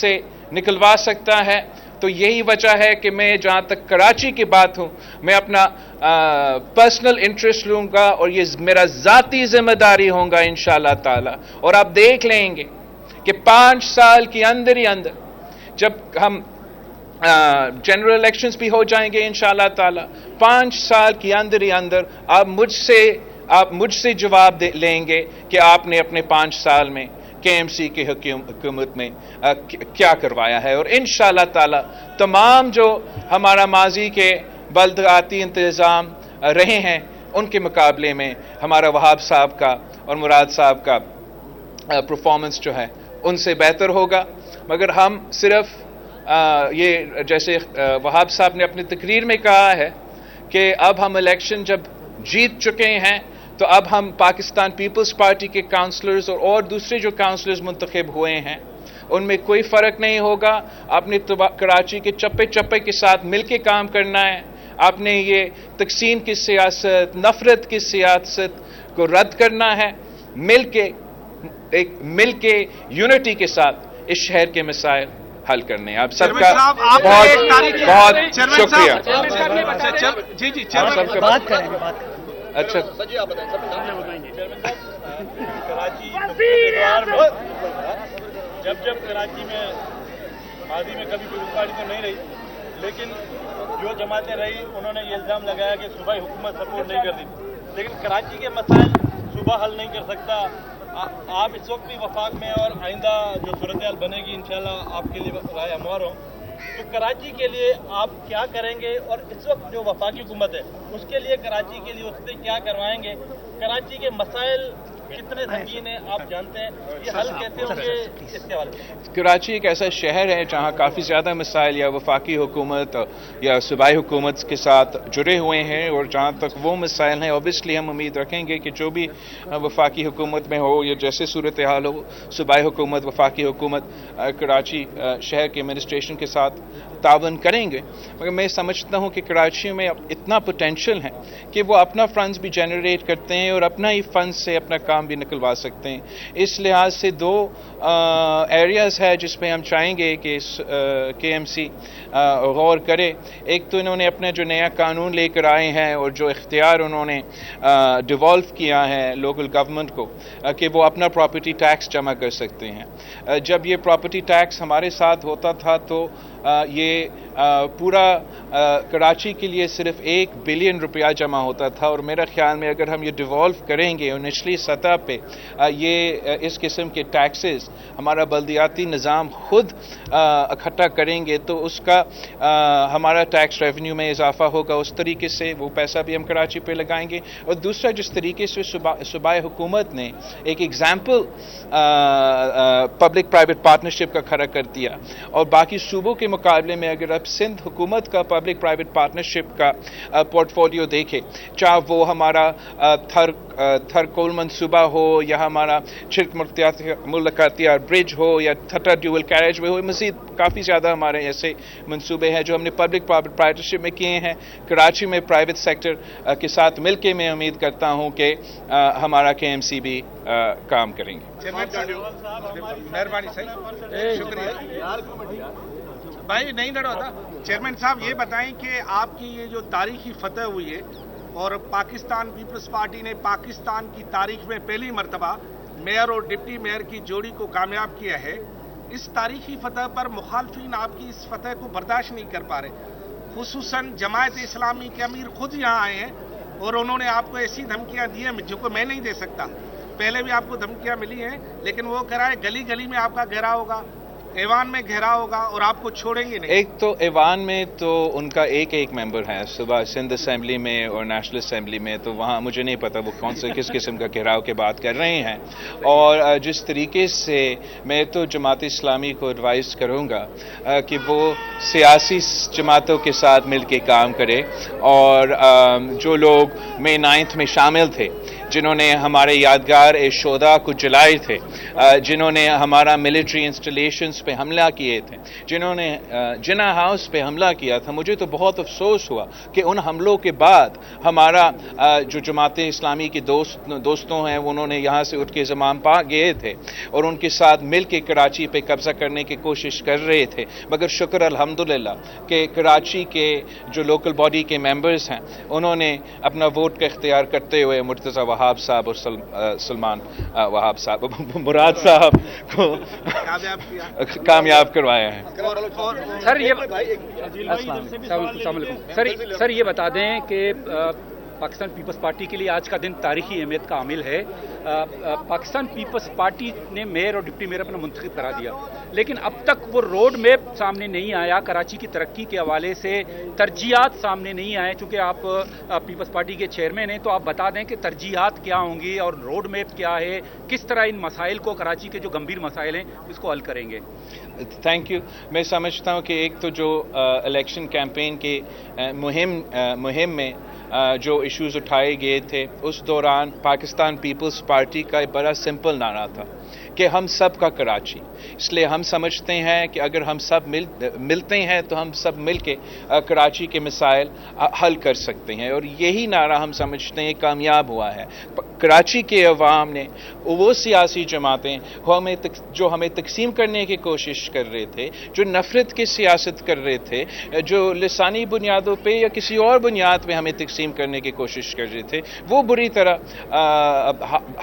سے نکلوا سکتا ہے. تو یہی وجہ ہے کہ میں جہاں تک کراچی کی بات ہوں میں اپنا پرسنل انٹرسٹ لوں گا اور یہ میرا ذاتی ذمہ داری ہوگا انشاءاللہ تعالی. اور آپ دیکھ لیں گے کہ 5 سال کے اندر ہی اندر جب ہم جنرل الیکشنز بھی ہو جائیں گے انشاءاللہ تعالی 5 سال کے اندر ہی اندر آپ مجھ سے جواب لیں گے کہ آپ نے اپنے 5 سال میں کے ایم سی کی حکومت میں کیا کروایا ہے. اور انشاءاللہ تعالی تمام جو ہمارا ماضی کے بلدیاتی انتظام رہے ہیں ان کے مقابلے میں ہمارا وہاب صاحب کا اور مراد صاحب کا پرفارمنس جو ہے ان سے بہتر ہوگا. مگر ہم صرف یہ جیسے وہاب صاحب نے اپنی تقریر میں کہا ہے کہ اب ہم الیکشن جب جیت چکے ہیں تو اب ہم پاکستان پیپلز پارٹی کے کاؤنسلرز اور دوسرے جو کاؤنسلرز منتخب ہوئے ہیں ان میں کوئی فرق نہیں ہوگا. آپ نے کراچی کے چپے چپے کے ساتھ مل کے کام کرنا ہے. آپ نے یہ تقسیم کی سیاست نفرت کی سیاست کو رد کرنا ہے. مل کے یونٹی کے ساتھ اس شہر کے مسائل حل کرنے ہیں. آپ سب کا بہت بہت شکریہ. اچھا جب کراچی میں ماضی میں کبھی پیپلز پارٹی تو نہیں رہی لیکن جو جماعتیں رہی انہوں نے یہ الزام لگایا کہ صوبائی حکومت سپورٹ نہیں کرتی لیکن کراچی کے مسائل صوبہ حل نہیں کر سکتا. آپ اس وقت بھی وفاق میں اور آئندہ جو صورتحال بنے گی انشاءاللہ آپ کے لیے رائے ہموار ہوں تو کراچی کے لیے آپ کیا کریں گے اور اس وقت جو وفاقی حکومت ہے اس کے لیے کراچی کے لیے اس سے کیا کروائیں گے؟ کراچی کے مسائل کتنے سنگین ہیں آپ جانتے ہیں, یہ حل کیسے ہوں گے اس کے حوالے سے؟ کراچی ایک ایسا شہر ہے جہاں کافی زیادہ مسائل یا وفاقی حکومت یا صوبائی حکومت کے ساتھ جڑے ہوئے ہیں اور جہاں تک وہ مسائل ہیں اوبیسلی ہم امید رکھیں گے کہ جو بھی وفاقی حکومت میں ہو یا جیسے صورتحال ہو صوبائی حکومت وفاقی حکومت کراچی شہر کے ایڈمنسٹریشن کے ساتھ تعاون کریں گے. مگر میں سمجھتا ہوں کہ کراچی میں اتنا پوٹینشیل ہے کہ وہ اپنا فنڈز بھی جنریٹ کرتے ہیں اور اپنا ہی فنڈ سے اپنا کام بھی نکلوا سکتے ہیں. اس لحاظ سے 2 ایریاز ہے جس پہ ہم چاہیں گے کہ کے ایم سی غور کرے. ایک تو انہوں نے اپنا جو نیا قانون لے کر آئے ہیں اور جو اختیار انہوں نے ڈیوالو کیا ہے لوکل گورنمنٹ کو کہ وہ اپنا پراپرٹی ٹیکس جمع کر سکتے ہیں. جب یہ پراپرٹی ٹیکس ہمارے ساتھ ہوتا تھا تو یہ پورا کراچی کے لیے صرف $1 بلین جمع ہوتا تھا اور میرا خیال میں اگر ہم یہ ڈیوالو کریں گے اور نچلی سطح پہ یہ اس قسم کے ٹیکسز ہمارا بلدیاتی نظام خود اکٹھا کریں گے تو اس کا ہمارا ٹیکس ریونیو میں اضافہ ہوگا. اس طریقے سے وہ پیسہ بھی ہم کراچی پہ لگائیں گے. اور دوسرا جس طریقے سے صوبائی حکومت نے ایک ایگزامپل پبلک پرائیویٹ پارٹنرشپ کا کھڑا کر دیا اور باقی صوبوں کے مقابلے میں اگر اب سندھ حکومت کا پبلک پرائیویٹ پارٹنرشپ کا پورٹ فولیو دیکھے چاہے وہ ہمارا تھر کول منصوبہ ہو یا ہمارا چھرک ملکاتیار برج ہو یا تھٹا ڈیول کیریج وے ہو, مزید کافی زیادہ ہمارے ایسے منصوبے ہیں جو ہم نے پبلک پرائیویٹ پارٹنرشپ میں کیے ہیں. کراچی میں پرائیویٹ سیکٹر کے ساتھ مل کے میں امید کرتا ہوں کہ ہمارا کے ایم سی بھی کام کریں گے. مہربانی بھائی نہیں لڑا ہوتا. چیئرمین صاحب یہ بتائیں کہ آپ کی یہ جو تاریخی فتح ہوئی ہے اور پاکستان پیپلز پارٹی نے پاکستان کی تاریخ میں پہلی مرتبہ میئر اور ڈپٹی میئر کی جوڑی کو کامیاب کیا ہے, اس تاریخی فتح پر مخالفین آپ کی اس فتح کو برداشت نہیں کر پا رہے. خصوصاً جماعت اسلامی کے امیر خود یہاں آئے ہیں اور انہوں نے آپ کو ایسی دھمکیاں دی ہیں جو کہ میں نہیں دے سکتا. پہلے بھی آپ کو دھمکیاں ملی ہیں لیکن وہ کہہ رہا ہے گلی گلی میں آپ کا گھیراؤ ہوگا, ایوان میں گھیراؤ ہوگا اور آپ کو چھوڑیں گے نہیں. ایک تو ایوان میں تو ان کا ایک ممبر ہے صبح سندھ اسمبلی میں اور نیشنل اسمبلی میں, تو وہاں مجھے نہیں پتا وہ کون سے کس قسم کا گھیراؤ کی بات کر رہے ہیں. اور جس طریقے سے میں تو جماعت اسلامی کو ایڈوائز کروں گا کہ وہ سیاسی جماعتوں کے ساتھ مل کے کام کرے اور جو لوگ مئی 9 میں شامل تھے جنہوں نے ہمارے یادگار شہداء کو جلائے تھے، جنہوں نے ہمارا ملٹری انسٹالیشنز پہ حملہ کیے تھے، جنہوں نے جناح ہاؤس پہ حملہ کیا تھا، مجھے تو بہت افسوس ہوا کہ ان حملوں کے بعد ہمارا جو جماعت اسلامی کے دوستوں ہیں انہوں نے یہاں سے اٹھ کے زمام پا گئے تھے اور ان کے ساتھ مل کے کراچی پہ قبضہ کرنے کی کوشش کر رہے تھے، مگر شکر الحمدللہ کہ کراچی کے جو لوکل باڈی کے ممبرز ہیں انہوں نے اپنا ووٹ کا اختیار کرتے ہوئے مرتضی وہاب صاحب اور سلمان وہاب صاحب مراد صاحب کو کامیاب کروایا ہے۔ سر یہ بتا دیں کہ پاکستان پیپلز پارٹی کے لیے آج کا دن تاریخی اہمیت کا حامل ہے۔ پاکستان پیپلز پارٹی نے میئر اور ڈپٹی میئر اپنا منتخب کرا دیا، لیکن اب تک وہ روڈ میپ سامنے نہیں آیا کراچی کی ترقی کے حوالے سے، ترجیحات سامنے نہیں آئے۔ چونکہ آپ پیپلز پارٹی کے چیئرمین ہیں تو آپ بتا دیں کہ ترجیحات کیا ہوں گی اور روڈ میپ کیا ہے، کس طرح ان مسائل کو، کراچی کے جو گمبھیر مسائل ہیں اس کو حل کریں گے؟ Thank you. میں سمجھتا ہوں کہ ایک تو جو الیکشن کیمپین کے مہم میں جو ایشوز اٹھائے گئے تھے اس دوران پاکستان پیپلز پارٹی کا ایک بڑا سمپل نعرہ تھا کہ ہم سب کا کراچی، اس لیے ہم سمجھتے ہیں کہ اگر ہم سب ملتے ہیں تو ہم سب مل کے کراچی کے مسائل حل کر سکتے ہیں، اور یہی نعرہ ہم سمجھتے ہیں کامیاب ہوا ہے۔ کراچی کے عوام نے وہ سیاسی جماعتیں جو ہمیں تقسیم کرنے کی کوشش کر رہے تھے، جو نفرت کی سیاست کر رہے تھے، جو لسانی بنیادوں پہ یا کسی اور بنیاد پہ ہمیں تقسیم کرنے کی کوشش کر رہے تھے، وہ بری طرح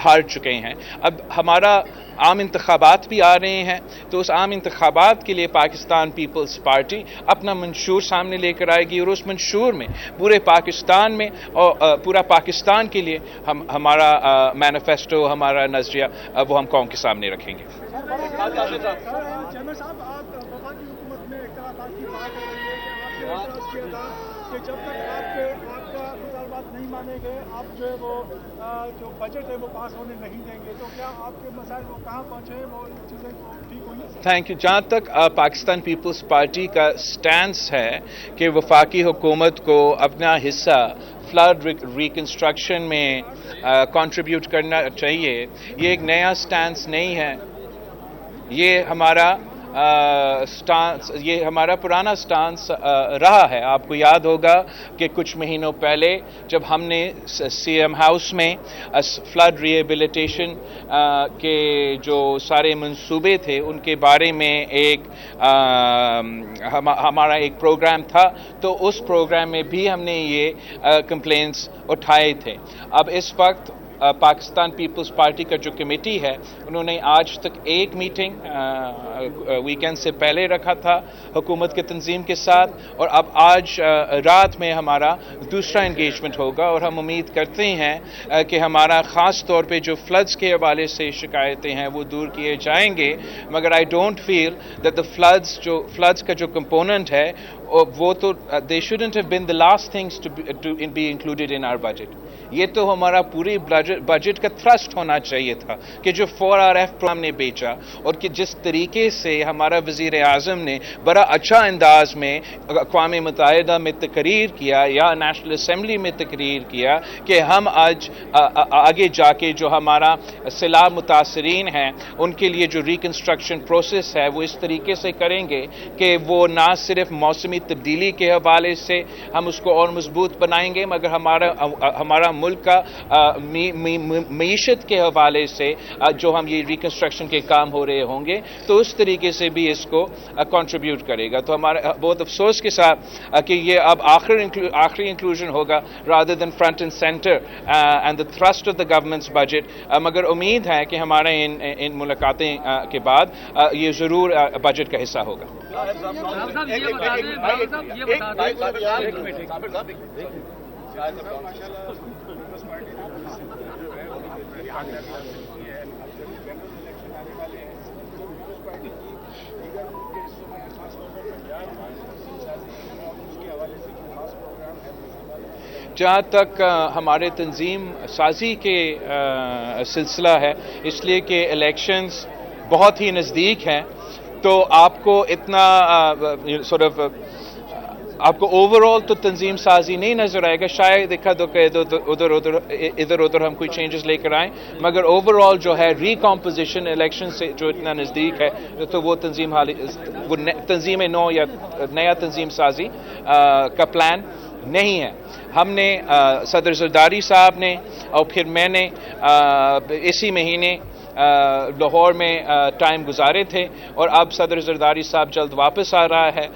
ہار چکے ہیں۔ اب ہمارا عام انتخابات بھی آ رہے ہیں تو اس عام انتخابات کے لیے پاکستان پیپلز پارٹی اپنا منشور سامنے لے کر آئے گی، اور اس منشور میں پورے پاکستان میں اور پورا پاکستان کے لیے ہمارا مینیفیسٹو، ہمارا نظریہ وہ ہم قوم کے سامنے رکھیں گے۔ کہ جب تک آپ کا مطالبات نہیں مانے گئے، آپ جو ہے وہ جو بجٹ ہے وہ پاس ہونے نہیں دیں گے، تو کیا آپ کے مسائل وہ کہاں پہنچے ہیں، وہ چیزیں ٹھیک ہوئی؟ Thank you. جہاں تک پاکستان پیپلز پارٹی کا سٹینس ہے کہ وفاقی حکومت کو اپنا حصہ فلڈ ریکنسٹرکشن میں کنٹریبیوٹ کرنا چاہیے، یہ ایک نیا سٹینس نہیں ہے، یہ ہمارا پرانا سٹانس رہا ہے۔ آپ کو یاد ہوگا کہ کچھ مہینوں پہلے جب ہم نے سی ایم ہاؤس میں فلڈ ریہیبلیٹیشن کے جو سارے منصوبے تھے ان کے بارے میں ہمارا ایک پروگرام تھا، تو اس پروگرام میں بھی ہم نے یہ کمپلینٹس اٹھائے تھے۔ اب اس وقت پاکستان پیپلز پارٹی کا جو کمیٹی ہے انہوں نے آج تک ایک میٹنگ ویکینڈ سے پہلے رکھا تھا حکومت کے تنظیم کے ساتھ، اور اب آج رات میں ہمارا دوسرا انگیجمنٹ ہوگا، اور ہم امید کرتے ہیں کہ ہمارا خاص طور پہ جو فلڈز کے حوالے سے شکایتیں ہیں وہ دور کیے جائیں گے، مگر I don't feel that the floods کا جو کمپوننٹ ہے وہ تو they shouldn't have been the last things to be included in our budget. یہ تو ہمارا پوری بجٹ کا تھرسٹ ہونا چاہیے تھا کہ جو 4RF پروگرام نے بیچا، اور کہ جس طریقے سے ہمارا وزیر اعظم نے بڑا اچھا انداز میں اقوام متحدہ میں تقریر کیا یا نیشنل اسمبلی میں تقریر کیا کہ ہم آج آگے جا کے جو ہمارا سیلاب متاثرین ہیں ان کے لیے جو ریکنسٹرکشن پروسیس ہے وہ اس طریقے سے کریں گے کہ وہ نہ صرف موسمی تبدیلی کے حوالے سے ہم اس کو اور مضبوط بنائیں گے، مگر ہمارا ملک کا معیشت کے حوالے سے جو ہم یہ ریکنسٹرکشن کے کام ہو رہے ہوں گے تو اس طریقے سے بھی اس کو کنٹریبیوٹ کرے گا۔ تو ہمارا بہت افسوس کے ساتھ کہ یہ اب آخری انکلوژن ہوگا rather than front and center and the thrust of the government's budget، مگر امید ہے کہ ہمارے ان ملاقاتیں کے بعد یہ ضرور بجٹ کا حصہ ہوگا۔ جہاں تک ہمارے تنظیم سازی کے سلسلہ ہے، اس لیے کہ الیکشنز بہت ہی نزدیک ہیں، تو آپ کو اتنا آپ کو اوور آل تو تنظیم سازی نہیں نظر آئے گا، شاید دیکھا تو کہ ادھر ادھر ہم کوئی چینجز لے کر آئیں، مگر اوور آل جو ہے ریکمپوزیشن الیکشن سے جو اتنا نزدیک ہے تو وہ تنظیم نو یا نیا تنظیم سازی کا پلان نہیں ہے. ہم نے صدر زرداری صاحب نے اور پھر میں نے اسی مہینے لاہور میں ٹائم گزارے تھے، اور اب صدر زرداری صاحب جلد واپس آ رہا ہے،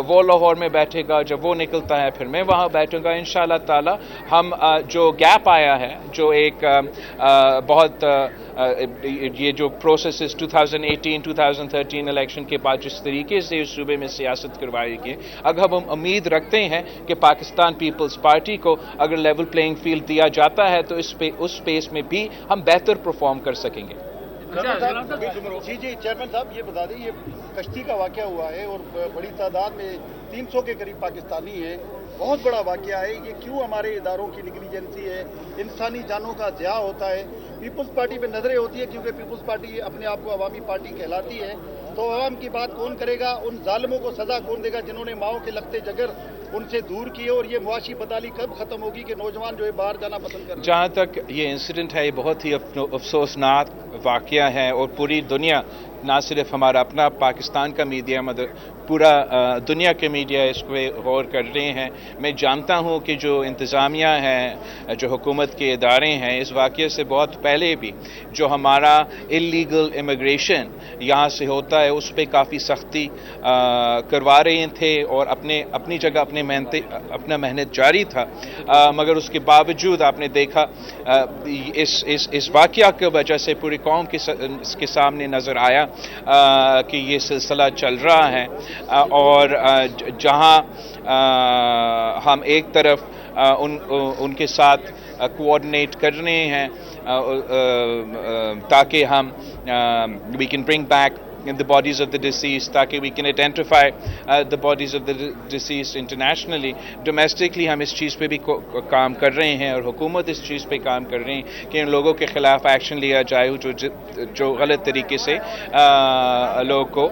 وہ لاہور میں بیٹھے گا، جب وہ نکلتا ہے پھر میں وہاں بیٹھوں گا انشاءاللہ تعالی. ہم جو گیپ آیا ہے، جو ایک بہت یہ جو پروسیسز 2018-2013 الیکشن کے بعد جس طریقے سے اس صوبے میں سیاست کروائی گئی، اگر ہم امید رکھتے ہیں کہ پاکستان پیپلز پارٹی کو اگر لیول پلینگ فیلڈ دیا جاتا ہے تو اس اسپیس میں بھی ہم بہتر پرفارم کر سکیں گے. جی چیئرمین صاحب یہ بتا دیں، یہ کشتی کا واقعہ ہوا ہے اور بڑی تعداد میں 300 کے قریب پاکستانی ہیں، بہت بڑا واقعہ ہے. یہ کیوں ہمارے اداروں کی نیگلیجنسی ہے؟ انسانی جانوں کا ضیاع ہوتا ہے. پیپلز پارٹی پہ نظریں ہوتی ہے کیونکہ پیپلز پارٹی اپنے آپ کو عوامی پارٹی کہلاتی ہے، تو عوام کی بات کون کرے گا؟ ان ظالموں کو سزا کون دے گا جنہوں نے ماؤں کے لگتے جگر ان سے دور کیے؟ اور یہ معاشی بدحالی کب ختم ہوگی کہ نوجوان جو ہے باہر جانا پسند کر رہے ہیں؟ جہاں تک یہ انسیڈنٹ ہے، یہ بہت ہی افسوسناک واقعہ ہے، اور پوری دنیا، نہ صرف ہمارا اپنا پاکستان کا میڈیا مگر پورا دنیا کے میڈیا اس پہ غور کر رہے ہیں. میں جانتا ہوں کہ جو انتظامیہ ہے، جو حکومت کے ادارے ہیں، اس واقعے سے بہت پہلے بھی جو ہمارا اللیگل امیگریشن یہاں سے ہوتا ہے اس پہ کافی سختی کروا رہے تھے، اور اپنی جگہ اپنا محنت جاری تھا، مگر اس کے باوجود آپ نے دیکھا اس واقعہ کی وجہ سے پوری قوم کے سامنے نظر آیا کہ یہ سلسلہ چل رہا ہے. اور جہاں ہم ایک طرف ان کے ساتھ کوآرڈینیٹ کر رہے ہیں تاکہ ہم we can bring back the bodies of the deceased, تاکہ we can identify the bodies of the deceased internationally. Domestically ہم اس چیز پہ بھی کام کر رہے ہیں، اور حکومت اس چیز پہ کام کر رہے ہیں کہ ان لوگوں کے خلاف ایکشن لیا جائے جو غلط طریقے سے لوگوں کو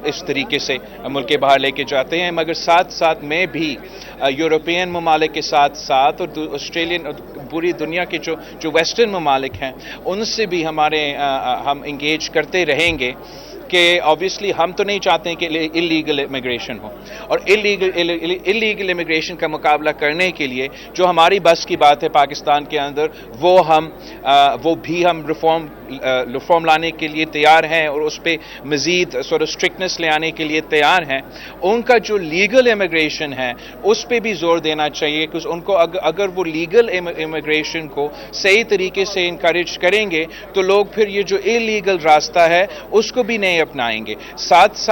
اس طریقے سے ملک کے باہر لے کے جاتے ہیں. مگر ساتھ میں بھی یورپین ممالک کے ساتھ اور آسٹریلین، پوری دنیا کے جو ویسٹرن ممالک ہیں، ان سے بھی ہم انگیج کرتے رہیں گے کہ آبویسلی ہم تو نہیں چاہتے ہیں کہ اللیگل امیگریشن ہو، اور اللیگل امیگریشن کا مقابلہ کرنے کے لیے جو ہماری بس کی بات ہے پاکستان کے اندر، وہ بھی ہم ریفارم لانے کے لیے تیار ہیں، اور اس پہ مزید اسٹرکٹنس لے آنے کے لیے تیار ہیں. ان کا جو لیگل امیگریشن ہے اس پہ بھی زور دینا چاہیے، کہ ان کو اگر وہ لیگل امیگریشن کو صحیح طریقے سے انکریج کریں گے تو لوگ پھر یہ جو اللیگل راستہ ہے اس کو بھی نہیں اپنائیں گے. ساتھ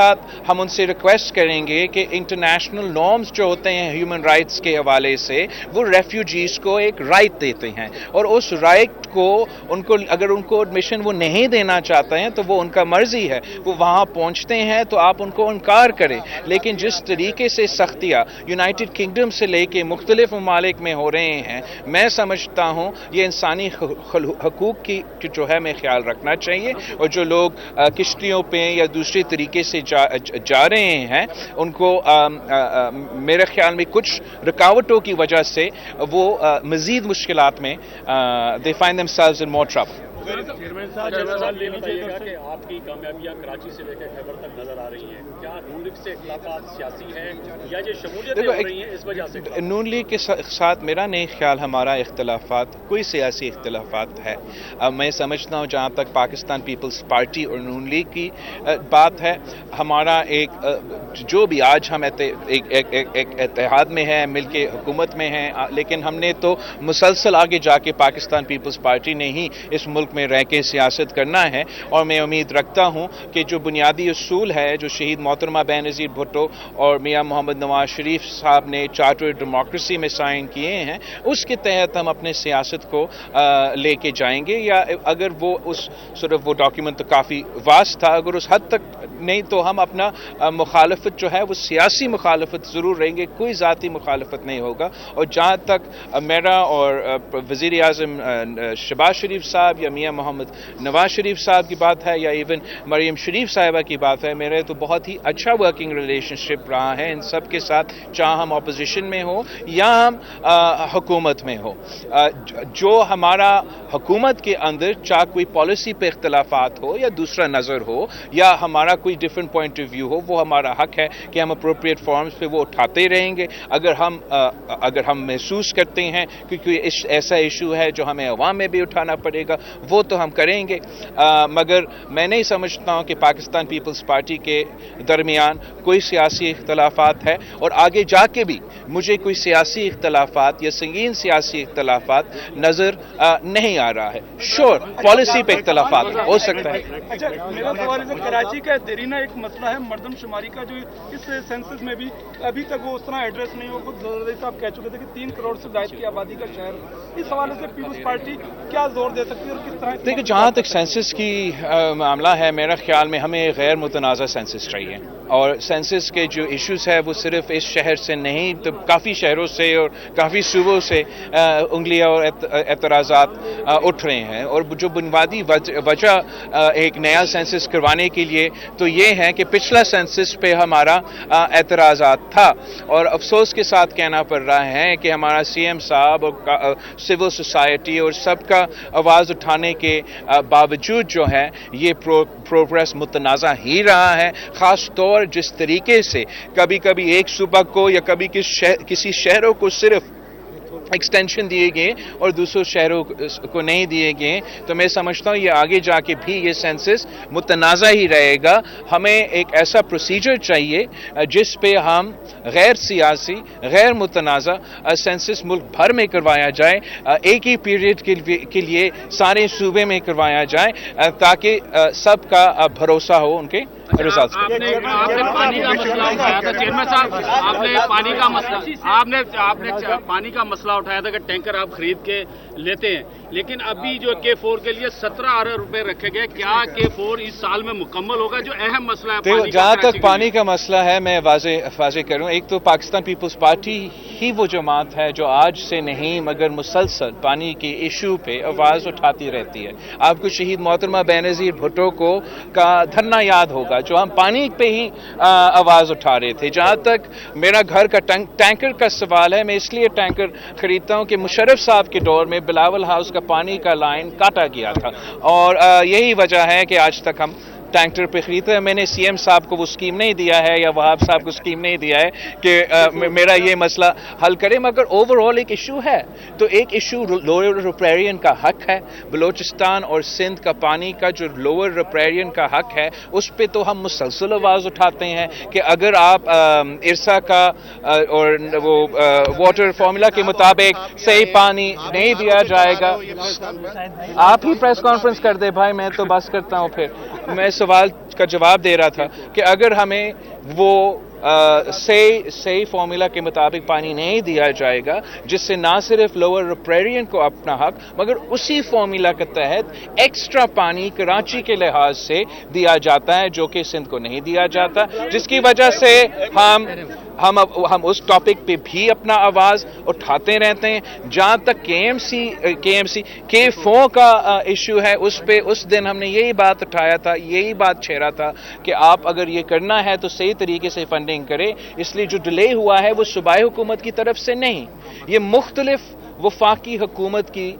ہم ان سے ریکویسٹ کریں گے کہ انٹرنیشنل نارمز جو ہوتے ہیں ہیومن رائٹس کے حوالے سے، وہ ریفیوجیز کو ایک رائٹ دیتے ہیں، اور اس رائٹ کو اگر ان کو ایڈمیشن وہ نہیں دینا چاہتے ہیں تو وہ ان کا مرضی ہے. وہ وہاں پہنچتے ہیں تو آپ ان کو انکار کریں، لیکن جس طریقے سے سختیاں یونائٹڈ کنگڈم سے لے کے مختلف ممالک میں ہو رہے ہیں، میں سمجھتا ہوں یہ انسانی حقوق کی جو ہے میں خیال رکھنا چاہیے. اور جو لوگ کشتیوں پہ یا دوسرے طریقے سے جا رہے ہیں، ان کو میرے خیال میں کچھ رکاوٹوں کی وجہ سے وہ مزید مشکلات میں they find themselves in more trouble. Chairman صاحب یہ بتائیے گا کہ آپ کی کامیابیاں کراچی سے لے کے خیبر تک نظر آ رہی ہیں، کیا نون لیگ سے اختلافات سیاسی ہیں یا یہ شمولیتیں ہو رہی ہیں اس وجہ سے؟ نون لیگ کے ساتھ میرا نہیں خیال ہمارا اختلافات کوئی سیاسی اختلافات ہے. میں سمجھتا ہوں جہاں تک پاکستان پیپلز پارٹی اور نون لیگ کی بات ہے، ہمارا ایک جو بھی آج ہم ایک اتحاد میں ہیں، مل کے حکومت میں ہیں، لیکن ہم نے تو مسلسل آگے جا کے پاکستان پیپلز پارٹی نے ہی اس ملک میں رہ کے سیاست کرنا ہے. اور میں امید رکھتا ہوں کہ جو بنیادی اصول ہے جو شہید محترمہ بے نظیر بھٹو اور میاں محمد نواز شریف صاحب نے چارٹر ڈیموکریسی میں سائن کیے ہیں، اس کے تحت ہم اپنے سیاست کو لے کے جائیں گے. یا اگر وہ وہ ڈاکیومنٹ تو کافی واست تھا، اگر اس حد تک نہیں تو ہم اپنا مخالفت جو ہے وہ سیاسی مخالفت ضرور رہیں گے، کوئی ذاتی مخالفت نہیں ہوگا. اور جہاں تک میرا اور وزیر اعظم شہباز شریف صاحب یا میاں محمد نواز شریف صاحب کی بات ہے یا ایون مریم شریف صاحبہ کی بات ہے، میرے تو بہت ہی اچھا ورکنگ ریلیشن شپ رہا ہے ان سب کے ساتھ، چاہے ہم اپوزیشن میں ہو یا ہم حکومت میں ہو۔ جو ہمارا حکومت کے اندر چاہے کوئی پالیسی پہ اختلافات ہو یا دوسرا نظر ہو یا ہمارا کوئی ڈفرینٹ پوائنٹ آف ویو ہو، وہ ہمارا حق ہے کہ ہم اپروپریٹ فارمز پہ وہ اٹھاتے رہیں گے۔ اگر ہم محسوس کرتے ہیں کہ کوئی ایسا ایشو ہے جو ہمیں عوام میں بھی اٹھانا پڑے گا، وہ تو ہم کریں گے، مگر میں نہیں سمجھتا ہوں کہ پاکستان پیپلز پارٹی کے درمیان کوئی سیاسی اختلافات ہے، اور آگے جا کے بھی مجھے کوئی سیاسی اختلافات یا سنگین سیاسی اختلافات نظر نہیں آ رہا ہے۔ شور پالیسی پہ اختلافات ہو سکتا ہے۔ اچھا، میرا سوال ہے کراچی کا دیرینہ ایک مسئلہ ہے مردم شماری کا، جو اس سینسس میں بھی ابھی تک وہ اس طرح ایڈریس نہیں ہو۔ خود زرداری صاحب کہہ چکے تھے کہ 3 کروڑ سے زائد کی آبادی کا شہر، اس حوالے سے پیپلز پارٹی کیا زور دے سکتی ہے اور کس طرح؟ دیکھیں، جہاں تک سینسس کی معاملہ ہے، میرا خیال میں ہمیں غیر متنازع سینسس چاہیے، اور سینسس کے جو ایشوز ہے وہ صرف اس شہر سے نہیں تو کافی شہروں سے اور کافی صوبوں سے انگلیاں اور اعتراضات اٹھ رہے ہیں، اور جو بنیادی وجہ ایک نیا سینسس کروانے کے لیے تو یہ ہے کہ پچھلا سینسس پہ ہمارا اعتراضات تھا، اور افسوس کے ساتھ کہنا پڑ رہا ہے کہ ہمارا سی ایم صاحب اور سول سوسائٹی اور سب کا آواز اٹھانے کے باوجود جو ہے یہ پروگریس متنازع ہی رہا ہے، خاص طور جس طریقے سے کبھی کبھی ایک صوبہ کو یا کبھی کسی شہروں کو صرف ایکسٹینشن دیے گئے اور دوسروں شہروں کو نہیں دیے گئے، تو میں سمجھتا ہوں یہ آگے جا کے بھی یہ سینسس متنازع ہی رہے گا۔ ہمیں ایک ایسا پروسیجر چاہیے جس پہ ہم غیر سیاسی غیر متنازع سینسس ملک بھر میں کروایا جائے، ایک ہی پیریڈ کے لیے سارے صوبے میں کروایا جائے، تاکہ سب کا بھروسہ ہو ان کے رزلٹس پہ۔ آپ نے پانی کا مسئلہ اٹھایا تھا چیئرمین صاحب، آپ نے پانی کا مسئلہ اٹھایا تھا کہ ٹینکر آپ خرید کے لیتے ہیں، لیکن ابھی جو K4 کے لیے 17 ارب روپے رکھے گئے، کیا K4 اس سال میں مکمل ہوگا؟ جو اہم مسئلہ ہے پانی کا، جہاں تک پانی کا مسئلہ ہے میں واضح کروں، ایک تو پاکستان پیپلز پارٹی ہی وہ جماعت ہے جو آج سے نہیں مگر مسلسل پانی کے ایشو پہ آواز اٹھاتی رہتی ہے۔ آپ کو شہید محترمہ بینظیر بھٹو کا دھرنا یاد ہوگا جو ہم پانی پہ ہی آواز اٹھا رہے تھے۔ جہاں تک میرا گھر کا ٹینکر کا سوال ہے، میں اس لیے ٹینکر خریدتا ہوں کہ مشرف صاحب کے دور میں بلاول ہاؤس کا پانی کا لائن کاٹا گیا تھا، اور یہی وجہ ہے کہ آج تک ہم ٹینکر پہ خریدتے ہیں۔ میں نے سی ایم صاحب کو وہ اسکیم نہیں دیا ہے یا وہاب صاحب کو اسکیم نہیں دیا ہے کہ میرا یہ مسئلہ حل کرے، مگر اوور آل ایک ایشو ہے، تو ایک ایشو لوور ریپیرین کا حق ہے، بلوچستان اور سندھ کا پانی کا جو لوور ریپیرین کا حق ہے اس پہ تو ہم مسلسل آواز اٹھاتے ہیں کہ اگر آپ ارسا کا اور وہ واٹر فارمولا کے مطابق صحیح پانی نہیں دیا جائے گا۔ آپ ہی پریس کانفرنس کر دے بھائی، میں تو بس کرتا ہوں۔ پھر میں سوال کا جواب دے رہا تھا کہ اگر ہمیں وہ صحیح فارمولا کے مطابق پانی نہیں دیا جائے گا، جس سے نہ صرف لوور ریپیرین کو اپنا حق مگر اسی فارمولا کے تحت ایکسٹرا پانی کراچی کے لحاظ سے دیا جاتا ہے جو کہ سندھ کو نہیں دیا جاتا، جس کی وجہ سے ہم اس ٹاپک پہ بھی اپنا آواز اٹھاتے رہتے ہیں۔ جہاں تک K4 کا ایشو ہے، اس پہ اس دن ہم نے یہی بات اٹھایا تھا، یہی بات چھیڑا تھا کہ آپ اگر یہ کرنا ہے تو صحیح طریقے سے فنڈنگ کرے، اس لیے جو ڈیلے ہوا ہے وہ صوبائی حکومت کی طرف سے نہیں، یہ مختلف وفاقی حکومت کی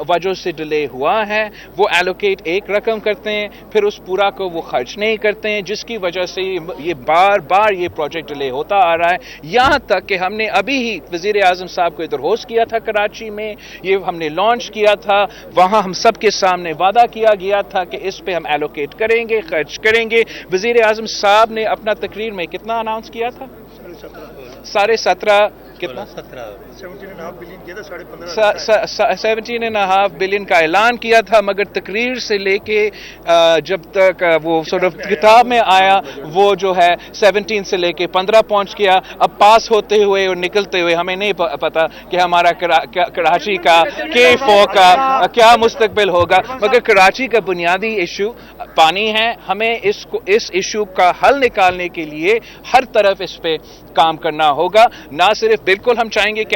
وجہ سے ڈیلے ہوا ہے۔ وہ ایلوکیٹ ایک رقم کرتے ہیں، پھر اس پورا کو وہ خرچ نہیں کرتے ہیں، جس کی وجہ سے یہ بار بار یہ پروجیکٹ ڈیلے ہوتا آ رہا ہے، یہاں تک کہ ہم نے ابھی ہی وزیر اعظم صاحب کو ادھر ہوسٹ کیا تھا کراچی میں، یہ ہم نے لانچ کیا تھا، وہاں ہم سب کے سامنے وعدہ کیا گیا تھا کہ اس پہ ہم ایلوکیٹ کریں گے، خرچ کریں گے۔ وزیر اعظم صاحب نے اپنا تقریر میں کتنا اناؤنس کیا تھا؟ 17.5 کتنا 17.5 بلین کا اعلان کیا تھا، مگر تقریر سے لے کے جب تک وہ کتاب میں آیا وہ جو ہے 17 سے لے کے 15 پہنچ گیا۔ اب پاس ہوتے ہوئے اور نکلتے ہوئے ہمیں نہیں پتا کہ ہمارا کراچی کا K4 کا کیا مستقبل ہوگا، مگر کراچی کا بنیادی ایشو پانی ہے۔ ہمیں اس ایشو کا حل نکالنے کے لیے ہر طرف اس پہ کام کرنا ہوگا، نہ صرف بالکل ہم چاہیں گے کہ